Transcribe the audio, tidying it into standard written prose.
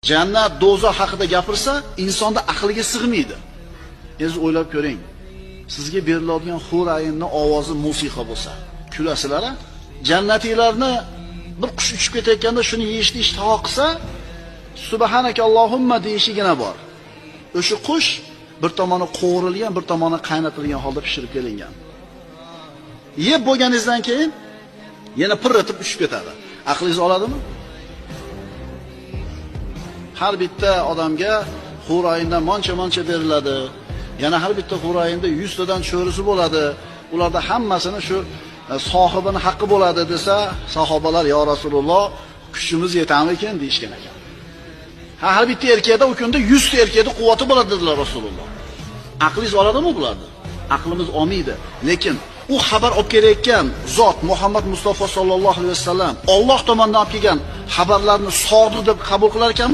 Jannat, do'zax haqida gapirsa, insonda aqliga sig'maydi. Siz o'ylab ko'ring. Sizga beriladigan hur ayinning ovozi musiqa bo'lsa, kulasizlar-a? Jannatiylarni bir qush uchib ketayotganda shuni yeyishni ishtaho qilsa, subhanakallohumma deyishigina bor. O'sha qush bir tomoni qo'rilgan, bir tomoni qaynatilgan holda pishirib kelingan. Yeb bo'lganingizdan keyin yana pirratib uchib ketadi. Aqlingiz oladimi? Har bitta odamga hur ayindan moncha beriladi. Yana har bitta hur ayinda 100 tadan cho'risi bo'ladi. Ularda hammasini shu sohibini haqqi bo'ladi desa, sahobalar yo Rasululloh, kuchimiz yetamikin deyishgan ekan. Har bitta erkakda u kunda 100 ta erkakda quvvati bo'ladi dedilar Rasululloh. Aqlingiz oladimi bularni? Aqlimiz olmaydi. Lekin u xabar olib kelayotgan zot Muhammad Mustafa sallallohu alayhi vasallam Alloh tomonidan olib kelgan xabarlarni sodiq deb qabul qilar ekan.